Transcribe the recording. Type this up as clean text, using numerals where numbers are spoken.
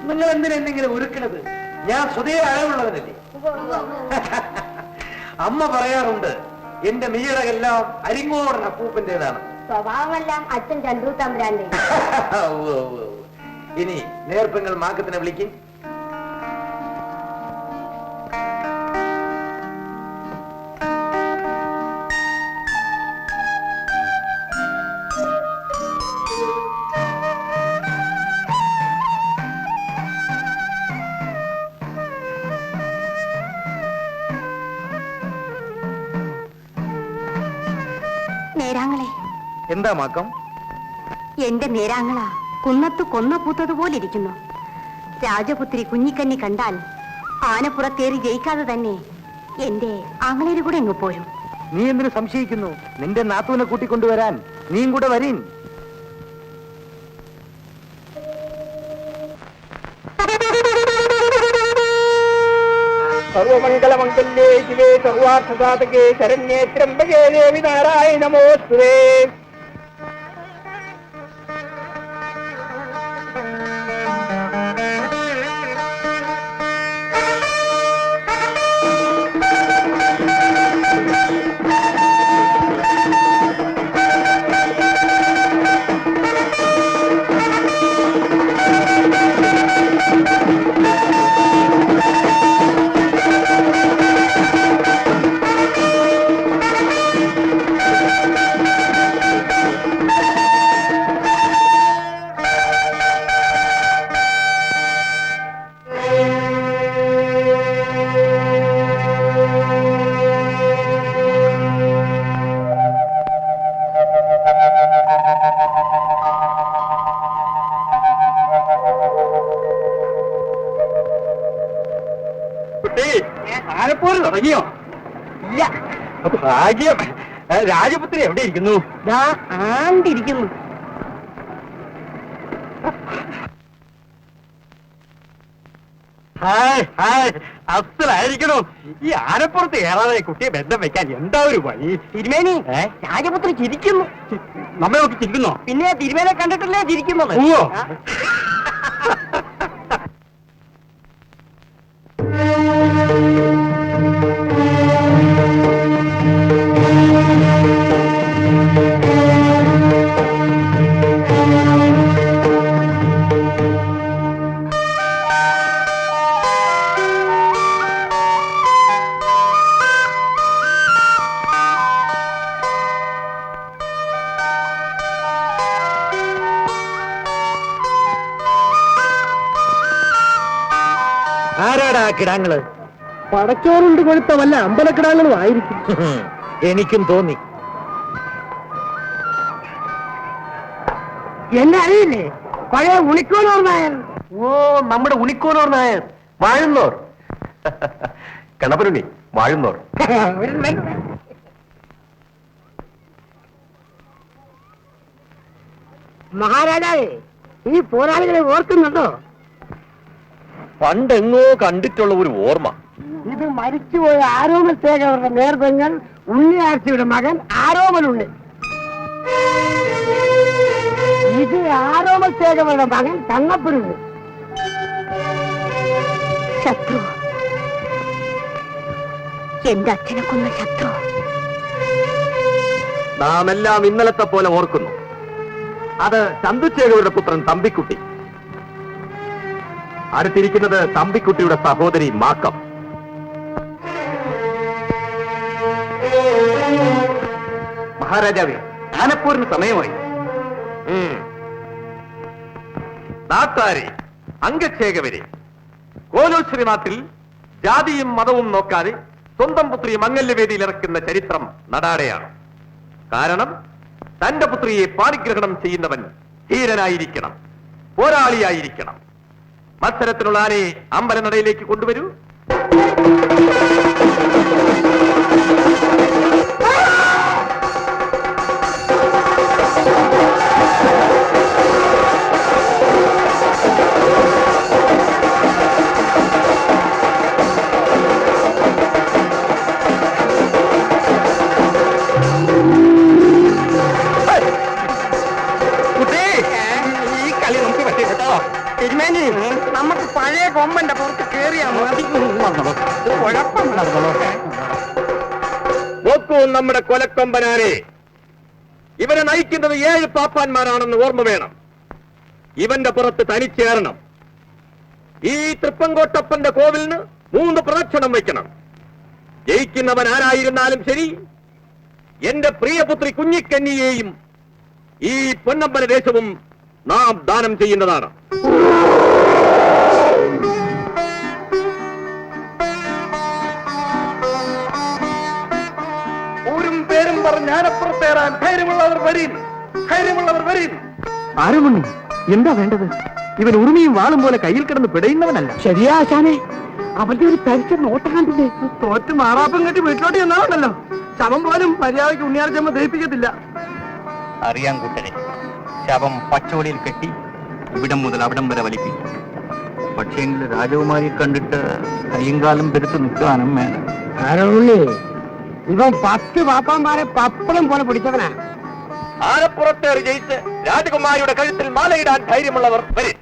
നിങ്ങൾ എന്തിനെന്തെങ്കിലും ഒരുക്കണത്? ഞാൻ സ്വതേ അഴവുള്ളവനല്ലേ. അമ്മ പറയാറുണ്ട് എന്റെ മീഴകെല്ലാം അരിങ്ങോടൻ അപ്പൂപ്പന്റേതാണ്. സ്വഭാവമെല്ലാം അച്ഛൻ ചന്ദ്രു തമ്പുരാന്റെ. ഇനി നേർപ്പങ്ങൾ മാക്കത്തിനെ വിളിക്കും. നേരാങ്ങളെ. എന്താ മാക്കം? എന്റെ നേരാങ്ങള കുന്നത്ത് കൊന്ന പൂത്തതുപോലെ ഇരിക്കുന്നു. രാജപുത്രി കുഞ്ഞിക്കണ്ണി കണ്ടാൽ ആനപ്പുറത്തേറി ജയിക്കാതെ തന്നെ എന്റെ ആങ്ങളേര് കൂടെ എങ്ങ് പോരും. നീ എന്തിനു സംശയിക്കുന്നു? നിന്റെ നാത്തൂനെ കൂട്ടിക്കൊണ്ടുവരാൻ നീയും കൂടെ വരീൻ. സർവമംഗളമംഗല്യേ ശിവേ സർവാർത്ഥസാധകേ ശരണ്യേ ത്രംബകേ ദേവി നാരായണ നമോസ്തുതേ. ആനപ്പോര് തുടങ്ങിയോ? ഇല്ല. ഭാഗ്യം. രാജപുത്രി എവിടെ ഇരിക്കുന്നു? ആണ്ടിരിക്കുന്നു. ഹായ് ഹായ്, അസലായിരിക്കണോ? ഈ ആനപ്പുറത്ത് ഏറാതെ കുട്ടിയെ ബന്ധം വെക്കാൻ എന്താ ഒരു വഴി? തിരുമേനി, രാജപുത്രി ചിരിക്കുന്നു. നമ്മെ നോക്കി ചിരിക്കുന്നോ? പിന്നെ തിരുമേനെ കണ്ടിട്ടല്ലേ ചിരിക്കുന്നത്? ആരാടാ കിടാങ്ങള്? പടച്ചോറുണ്ട് കൊഴുത്ത വല്ല അമ്പലക്കിടാങ്ങളും ആയിരിക്കും. എനിക്കും തോന്നി. എന്നെ അറിയില്ലേ? പഴയ ഉണിക്കോനോർ നായർ. ഓ, നമ്മുടെ ഉണിക്കോനോർ നായർ. വാഴുന്നോർ. കണപരുണി വാഴുന്നോർ. മഹാരാജാവേ, ഈ പോരാളികളെ ഓർക്കുന്നുണ്ടോ? പണ്ടെങ്ങോ കണ്ടിട്ടുള്ള ഒരു ഓർമ്മ. ഇത് മരിച്ചുപോയ ആരോമൽ തേജവരുടെ നേർബങ്ങൾ ഉണ്ണിയാഴ്ചയുടെ മകൻ ആരോമലുണ്ണി. ഇത് ആരോമൽ തേജവരുടെ മകൻ തങ്ങപ്പനുണ്ണി. ശത്രു, എന്റെ അച്ഛനെ കൊന്ന ശത്രു. നാം എല്ലാം ഇന്നലത്തെ പോലെ ഓർക്കുന്നു. അത് ചന്തുച്ചേകരുടെ പുത്രൻ തമ്പിക്കുട്ടി. അടുത്തിരിക്കുന്നത് തമ്പിക്കുട്ടിയുടെ സഹോദരി മാക്കം. മഹാരാജാവേ, ആനപ്പോരിന് സമയമായി. നാട്ടാരെ, അംഗച്ഛേകവരെ, കോലോശ്വരി നാട്ടിൽ ജാതിയും മതവും നോക്കാതെ സ്വന്തം പുത്രിയെ മംഗല്യവേദിയിൽ ഇറക്കുന്ന ചരിത്രം നടാടെയാണ്. കാരണം തന്റെ പുത്രിയെ പാണിഗ്രഹണം ചെയ്യുന്നവൻ ധീരനായിരിക്കണം, പോരാളിയായിരിക്കണം. മത്സരത്തിനുള്ള ആനയെ അമ്പലനടയിലേക്ക് കൊണ്ടുവരൂ. തിരുമേനി നമുക്ക് പഴയ കൊമ്പന്റെ പുറത്ത് കേറിയാ മതി. കുഴപ്പം നോക്കൂ നമ്മുടെ കൊലക്കൊമ്പനാരെ, ഇവനെ നയിക്കുന്നത് 7 പാപ്പാന്മാരാണെന്ന് ഓർമ്മ വേണം. ഇവന്റെ പുറത്ത് തനിച്ചേറണം. ഈ തൃപ്പങ്കോട്ടപ്പന്റെ കോവിലിന് 3 പ്രദക്ഷിണം വയ്ക്കണം. ജയിക്കുന്നവൻ ആരായിരുന്നാലും ശരി, എന്റെ പ്രിയപുത്രി കുഞ്ഞിക്കന്നിയെയും ഈ പൊന്നമ്പല ദേശവും നാം ദാനം ചെയ്യുന്നതാണ്. ഊരും പേരും പറഞ്ഞ് ആനപ്പുറത്തേറാൻ ധൈര്യമുള്ളവർ വരീൻ, ധൈര്യമുള്ളവർ വരീൻ. ആരുമുണ്ണി, എന്താ വേണ്ടത്? ഇവൻ ഉറുമിയും വാളും പോലെ കയ്യിൽ കിടന്ന് പിടയുന്നവനല്ല. ശരിയാ ആശാനെ, അവന്റെ ഒരു പരിചയ നോട്ടം കണ്ടില്ലേ? തോറ്റ് മാറാപ്പം കെട്ടി വീട്ടിലോട്ട് ചെന്നാണല്ലോ. ശവം പോലും മര്യാദയ്ക്ക് ഉണ്ണിയാർച്ചമ്മ ദഹിപ്പിക്കത്തില്ല. അറിയാൻ കൂട്ടരെ, ശവം പച്ചോടിയിൽ കെട്ടി ഇവിടം മുതൽ അവിടം വരെ വലിപ്പിക്കും. പക്ഷേങ്കിൽ രാജകുമാരിയെ കണ്ടിട്ട് കയ്യും പെരുത്ത് നിൽക്കാനും വേണം. ആരുണ്ണി, ഇവൻ 10 പാപ്പാന്മാരെ പപ്പളം പോലെ പിടിച്ചവനാ. ആനപ്പുറത്തേറി ജയിച്ച് രാജകുമാരിയുടെ കഴുത്തിൽ മാലയിടാൻ ധൈര്യമുള്ളവർ വരും.